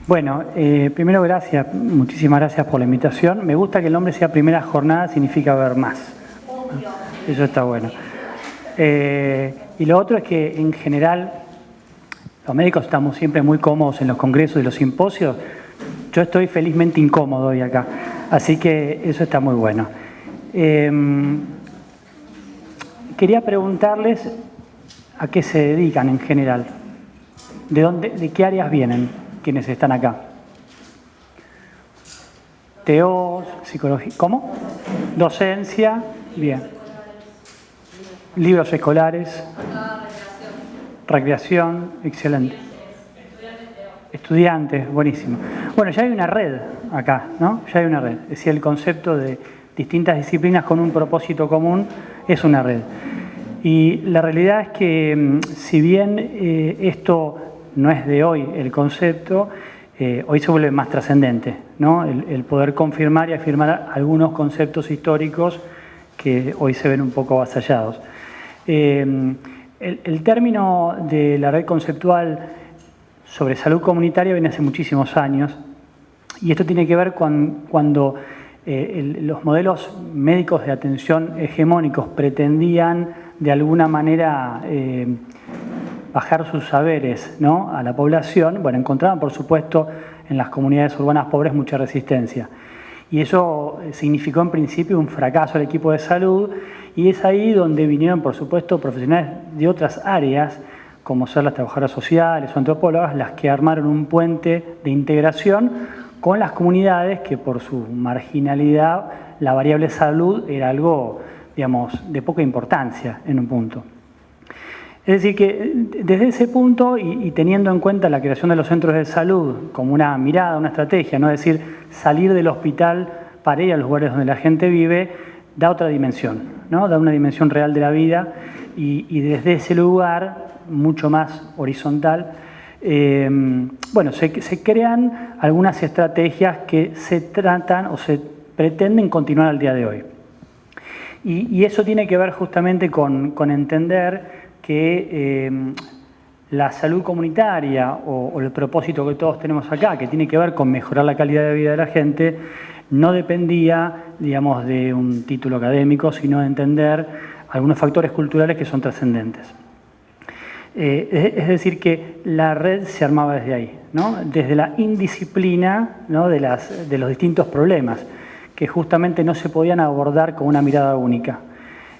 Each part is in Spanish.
Bueno, primero gracias, muchísimas gracias por la invitación. Me gusta que el nombre sea primera jornada, significa ver más. Eso está bueno. Y lo otro es que en general los médicos estamos siempre muy cómodos en los congresos y los simposios. Yo estoy felizmente incómodo hoy acá, así que eso está muy bueno. Quería preguntarles a qué se dedican en general. ¿De qué áreas vienen quienes están acá? TEOs, psicología, ¿cómo? Docencia, bien. Libros escolares. Recreación, excelente. Estudiantes, buenísimo. Bueno, ya hay una red acá, ¿no? Ya hay una red. Es decir, el concepto de distintas disciplinas con un propósito común es una red. Y la realidad es que, si bien esto no es de hoy el concepto, hoy se vuelve más trascendente, ¿no? El poder confirmar y afirmar algunos conceptos históricos que hoy se ven un poco avasallados. El término de la red conceptual sobre salud comunitaria viene hace muchísimos años, y esto tiene que ver con cuando los modelos médicos de atención hegemónicos pretendían de alguna manera bajar sus saberes, ¿no?, a la población. Bueno, encontraban por supuesto en las comunidades urbanas pobres mucha resistencia. Y eso significó en principio un fracaso del equipo de salud, y es ahí donde vinieron por supuesto profesionales de otras áreas, como ser las trabajadoras sociales o antropólogas, las que armaron un puente de integración con las comunidades que por su marginalidad la variable salud era algo, digamos, de poca importancia en un punto. Es decir, que desde ese punto y teniendo en cuenta la creación de los centros de salud como una mirada, una estrategia, no es decir, salir del hospital para ir a los lugares donde la gente vive, da otra dimensión, ¿no? Da una dimensión real de la vida, y desde ese lugar, mucho más horizontal, bueno, se crean algunas estrategias que se tratan o se pretenden continuar al día de hoy. Y eso tiene que ver justamente con entender que la salud comunitaria o el propósito que todos tenemos acá, que tiene que ver con mejorar la calidad de vida de la gente, no dependía, digamos, de un título académico, sino de entender algunos factores culturales que son trascendentes. Es decir, que la red se armaba desde ahí, ¿no? Desde la indisciplina, ¿no?, de los distintos problemas, que justamente no se podían abordar con una mirada única.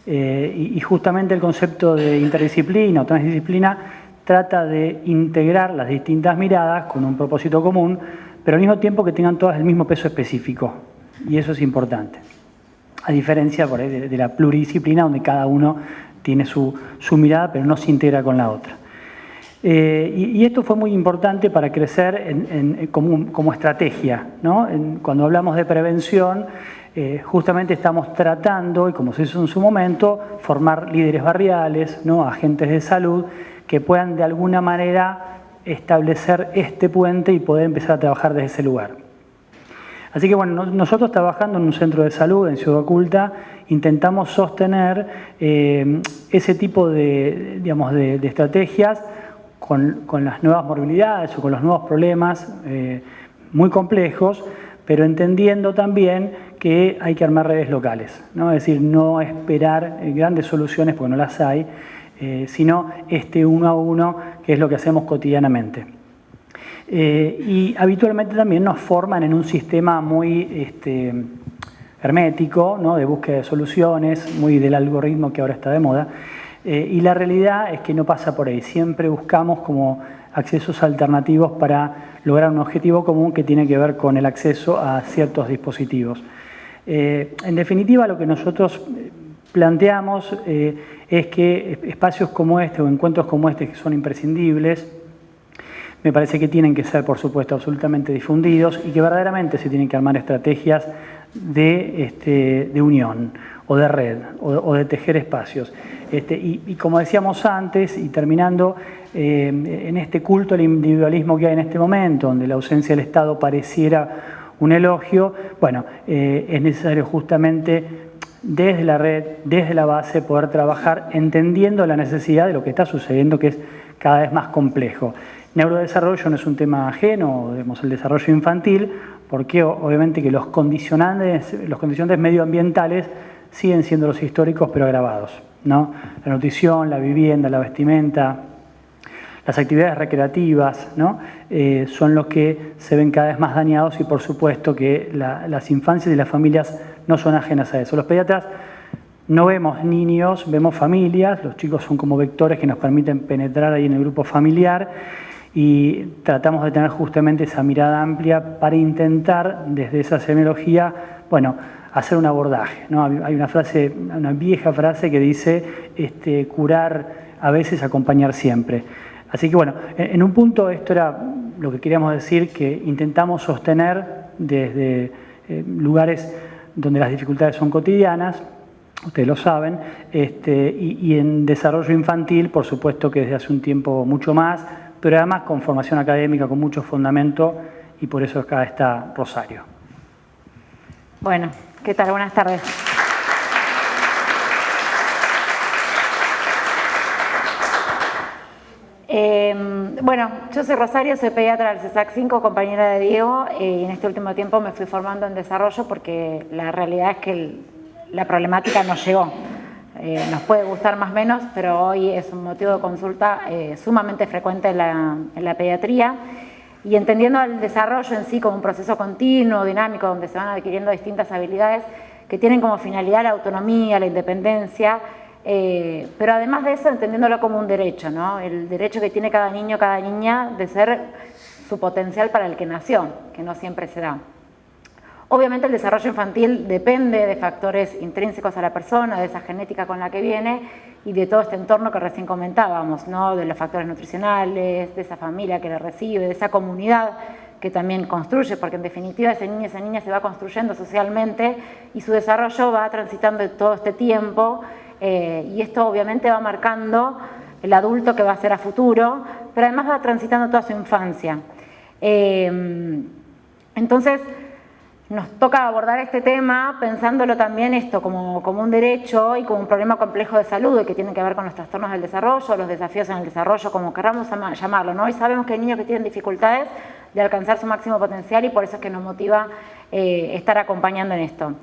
Y justamente el concepto de interdisciplina o transdisciplina trata de integrar las distintas miradas con un propósito común, pero al mismo tiempo que tengan todas el mismo peso específico. Y eso es importante. A diferencia por ahí de la pluridisciplina, donde cada uno tiene su mirada, pero no se integra con la otra. Y esto fue muy importante para crecer como estrategia, ¿no? Cuando hablamos de prevención, justamente estamos tratando, y como se hizo en su momento, formar líderes barriales, ¿no?, agentes de salud, que puedan de alguna manera establecer este puente y poder empezar a trabajar desde ese lugar. Así que bueno, nosotros trabajando en un centro de salud en Ciudad Oculta, intentamos sostener ese tipo de, digamos, de estrategias con las nuevas morbilidades o con los nuevos problemas muy complejos, pero entendiendo también que hay que armar redes locales, ¿no? Es decir, no esperar grandes soluciones porque no las hay, sino uno a uno, que es lo que hacemos cotidianamente. Y habitualmente también nos forman en un sistema muy hermético, ¿no?, de búsqueda de soluciones, muy del algoritmo que ahora está de moda, y la realidad es que no pasa por ahí. Siempre buscamos como accesos alternativos para lograr un objetivo común que tiene que ver con el acceso a ciertos dispositivos. En definitiva, lo que nosotros planteamos es que espacios como este o encuentros como este, que son imprescindibles, me parece que tienen que ser, por supuesto, absolutamente difundidos, y que verdaderamente se tienen que armar estrategias de unión o de red o de tejer espacios. Y como decíamos antes, y terminando, en este culto al individualismo que hay en este momento, donde la ausencia del Estado pareciera un elogio, bueno, es necesario justamente desde la red, desde la base, poder trabajar entendiendo la necesidad de lo que está sucediendo, que es cada vez más complejo. Neurodesarrollo no es un tema ajeno, digamos, el desarrollo infantil, porque obviamente que los condicionantes medioambientales siguen siendo los históricos pero agravados, ¿no? La nutrición, la vivienda, la vestimenta, las actividades recreativas, ¿no? Son los que se ven cada vez más dañados y por supuesto que las infancias y las familias no son ajenas a eso. Los pediatras no vemos niños, vemos familias, los chicos son como vectores que nos permiten penetrar ahí en el grupo familiar y tratamos de tener justamente esa mirada amplia para intentar desde esa semiología, bueno, hacer un abordaje, ¿no? Hay una frase, una vieja frase que dice curar a veces, acompañar siempre. Así que bueno, en un punto esto era lo que queríamos decir, que intentamos sostener desde lugares donde las dificultades son cotidianas, ustedes lo saben, y en desarrollo infantil, por supuesto que desde hace un tiempo mucho más, pero además con formación académica, con mucho fundamento, y por eso acá está Rosario. Bueno, ¿qué tal? Buenas tardes. Bueno, yo soy Rosario, soy pediatra del CESAC 5, compañera de Diego, y en este último tiempo me fui formando en desarrollo porque la realidad es que la problemática nos llegó. Nos puede gustar más o menos, pero hoy es un motivo de consulta sumamente frecuente en la pediatría, y entendiendo el desarrollo en sí como un proceso continuo, dinámico, donde se van adquiriendo distintas habilidades que tienen como finalidad la autonomía, la independencia, pero además de eso entendiéndolo como un derecho, ¿no? El derecho que tiene cada niño, cada niña de ser su potencial para el que nació, que no siempre se da. Obviamente el desarrollo infantil depende de factores intrínsecos a la persona, de esa genética con la que viene y de todo este entorno que recién comentábamos, ¿no? De los factores nutricionales, de esa familia que le recibe, de esa comunidad que también construye, porque en definitiva ese niño, esa niña se va construyendo socialmente y su desarrollo va transitando todo este tiempo. Y esto obviamente va marcando el adulto que va a ser a futuro, pero además va transitando toda su infancia. Entonces, nos toca abordar este tema pensándolo también esto como un derecho y como un problema complejo de salud que tiene que ver con los trastornos del desarrollo, los desafíos en el desarrollo, como queramos llamarlo, ¿no? Y sabemos que hay niños que tienen dificultades de alcanzar su máximo potencial y por eso es que nos motiva estar acompañando en esto.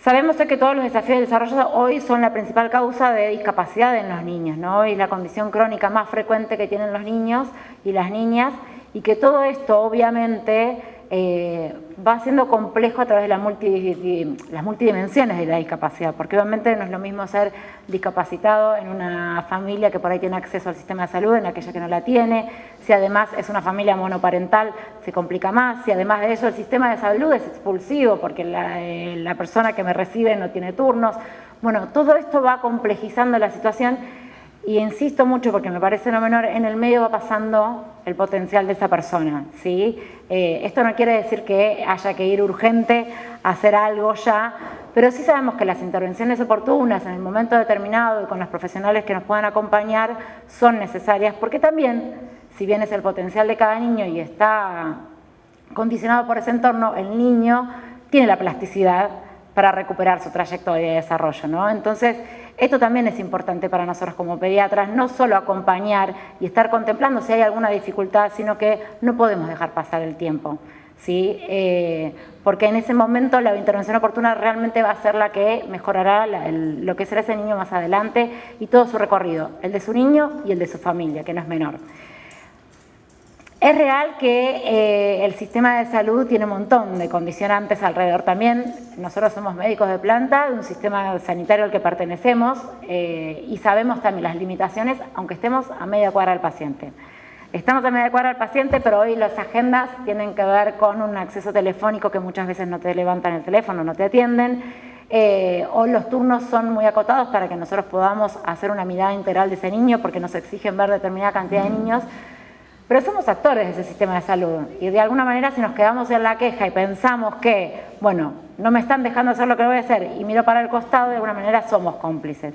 Sabemos que todos los desafíos del desarrollo hoy son la principal causa de discapacidad en los niños, ¿no? Y la condición crónica más frecuente que tienen los niños y las niñas, y que todo esto obviamente va siendo complejo a través de las multidimensiones de la discapacidad, porque obviamente no es lo mismo ser discapacitado en una familia que por ahí tiene acceso al sistema de salud, en aquella que no la tiene. Si además es una familia monoparental, se complica más. Si además de eso el sistema de salud es expulsivo, porque la persona que me recibe no tiene turnos. Bueno, todo esto va complejizando la situación. Y insisto mucho, porque me parece no menor, en el medio va pasando el potencial de esa persona, ¿sí? Esto no quiere decir que haya que ir urgente a hacer algo ya, pero sí sabemos que las intervenciones oportunas en el momento determinado y con los profesionales que nos puedan acompañar son necesarias, porque también, si bien es el potencial de cada niño y está condicionado por ese entorno, el niño tiene la plasticidad para recuperar su trayectoria de desarrollo, ¿no? Entonces, esto también es importante para nosotros como pediatras, no solo acompañar y estar contemplando si hay alguna dificultad, sino que no podemos dejar pasar el tiempo, ¿sí? Porque en ese momento la intervención oportuna realmente va a ser la que mejorará lo que será ese niño más adelante y todo su recorrido, el de su niño y el de su familia, que no es menor. Es real que el sistema de salud tiene un montón de condicionantes alrededor también. Nosotros somos médicos de planta, de un sistema sanitario al que pertenecemos y sabemos también las limitaciones, aunque estemos a media cuadra del paciente. Estamos a media cuadra del paciente, pero hoy las agendas tienen que ver con un acceso telefónico que muchas veces no te levantan el teléfono, no te atienden, o los turnos son muy acotados para que nosotros podamos hacer una mirada integral de ese niño porque nos exigen ver determinada cantidad de niños. Pero somos actores de ese sistema de salud y de alguna manera si nos quedamos en la queja y pensamos que, bueno, no me están dejando hacer lo que voy a hacer y miro para el costado, de alguna manera somos cómplices.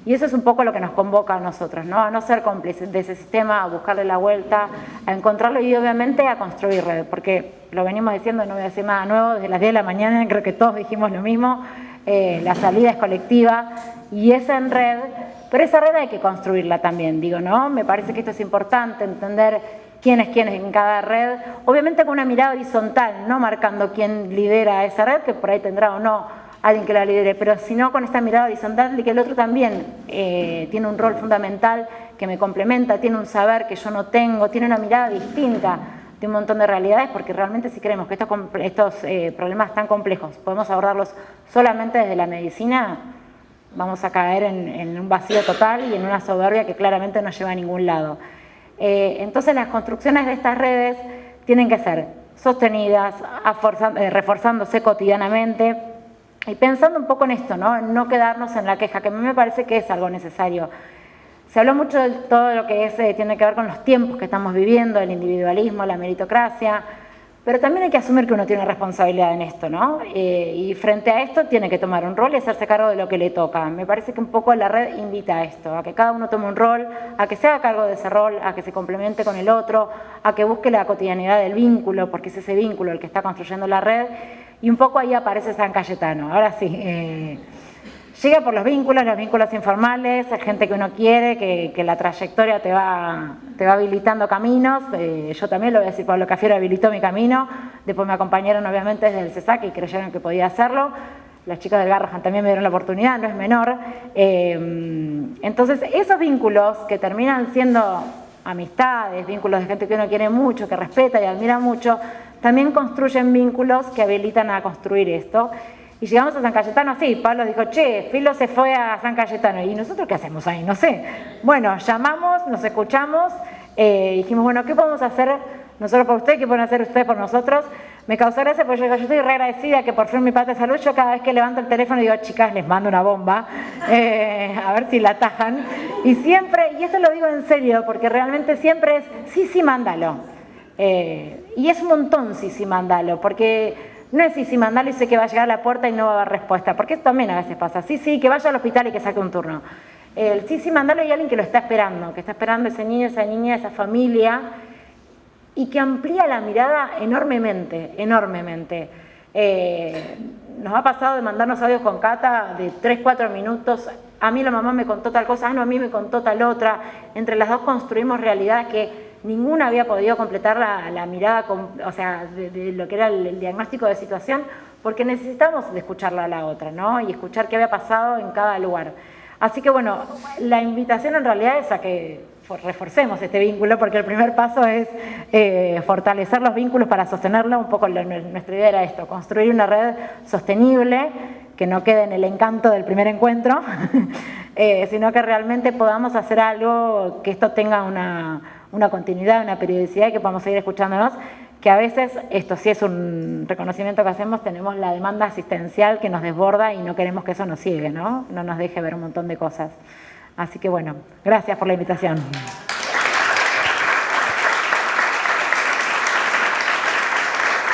Y eso es un poco lo que nos convoca a nosotros, ¿no? A no ser cómplices de ese sistema, a buscarle la vuelta, a encontrarlo y obviamente a construir red, porque lo venimos diciendo, no voy a decir nada nuevo, desde las 10 de la mañana creo que todos dijimos lo mismo, la salida es colectiva y es en red. Pero esa red hay que construirla también, digo, ¿no? Me parece que esto es importante, entender quién es quién en cada red, obviamente con una mirada horizontal, no marcando quién lidera esa red, que por ahí tendrá o no alguien que la lidere, pero sino con esta mirada horizontal de que el otro también tiene un rol fundamental que me complementa, tiene un saber que yo no tengo, tiene una mirada distinta de un montón de realidades, porque realmente si creemos que estos problemas tan complejos podemos abordarlos solamente desde la medicina, vamos a caer en un vacío total y en una soberbia que claramente no lleva a ningún lado. Entonces las construcciones de estas redes tienen que ser sostenidas, reforzándose cotidianamente y pensando un poco en esto, ¿no? En no quedarnos en la queja, que a mí me parece que es algo necesario. Se habló mucho de todo lo que tiene que ver con los tiempos que estamos viviendo, el individualismo, la meritocracia, pero también hay que asumir que uno tiene responsabilidad en esto, ¿no? Y frente a esto tiene que tomar un rol y hacerse cargo de lo que le toca. Me parece que un poco la red invita a esto, a que cada uno tome un rol, a que se haga cargo de ese rol, a que se complemente con el otro, a que busque la cotidianidad del vínculo, porque es ese vínculo el que está construyendo la red, y un poco ahí aparece San Cayetano. Ahora sí, llega por los vínculos informales, gente que uno quiere, que la trayectoria te va habilitando caminos. Yo también lo voy a decir, Pablo Cafiero habilitó mi camino, después me acompañaron obviamente desde el CESAC y creyeron que podía hacerlo. Las chicas del Garrahan también me dieron la oportunidad, no es menor. Entonces, esos vínculos que terminan siendo amistades, vínculos de gente que uno quiere mucho, que respeta y admira mucho, también construyen vínculos que habilitan a construir esto. Y llegamos a San Cayetano así, Pablo dijo, che, Filo se fue a San Cayetano, ¿y nosotros qué hacemos ahí? No sé. Bueno, llamamos, nos escuchamos, dijimos, bueno, ¿qué podemos hacer nosotros por ustedes? ¿Qué pueden hacer ustedes por nosotros? Me causó gracia porque yo estoy re agradecida que por fin mi parte de salud, yo cada vez que levanto el teléfono digo, chicas, les mando una bomba, a ver si la atajan. Y siempre, y esto lo digo en serio, porque realmente siempre es, sí, mándalo. Y es un montón, sí, mándalo, porque no es sí, mandalo y sé que va a llegar a la puerta y no va a haber respuesta, porque eso también a veces pasa. Sí, que vaya al hospital y que saque un turno. El sí, mandalo y alguien que lo está esperando, que está esperando ese niño, esa niña, esa familia, y que amplía la mirada enormemente. Nos ha pasado de mandarnos audios con Cata de 3-4 minutos. A mí la mamá me contó tal cosa, no, a mí me contó tal otra. Entre las dos construimos realidades que ninguna había podido completar la mirada, o sea, de lo que era el diagnóstico de situación, porque necesitamos de escucharla a la otra, ¿no? Y escuchar qué había pasado en cada lugar. Así que, bueno, la invitación en realidad es a que reforcemos este vínculo, porque el primer paso es fortalecer los vínculos para sostenerlo. Un poco nuestra idea era esto, construir una red sostenible, que no quede en el encanto del primer encuentro, sino que realmente podamos hacer algo que esto tenga una continuidad, una periodicidad y que podamos seguir escuchándonos, que a veces, esto sí es un reconocimiento que hacemos, tenemos la demanda asistencial que nos desborda y no queremos que eso nos ciegue, ¿no? No nos deje ver un montón de cosas. Así que bueno, gracias por la invitación.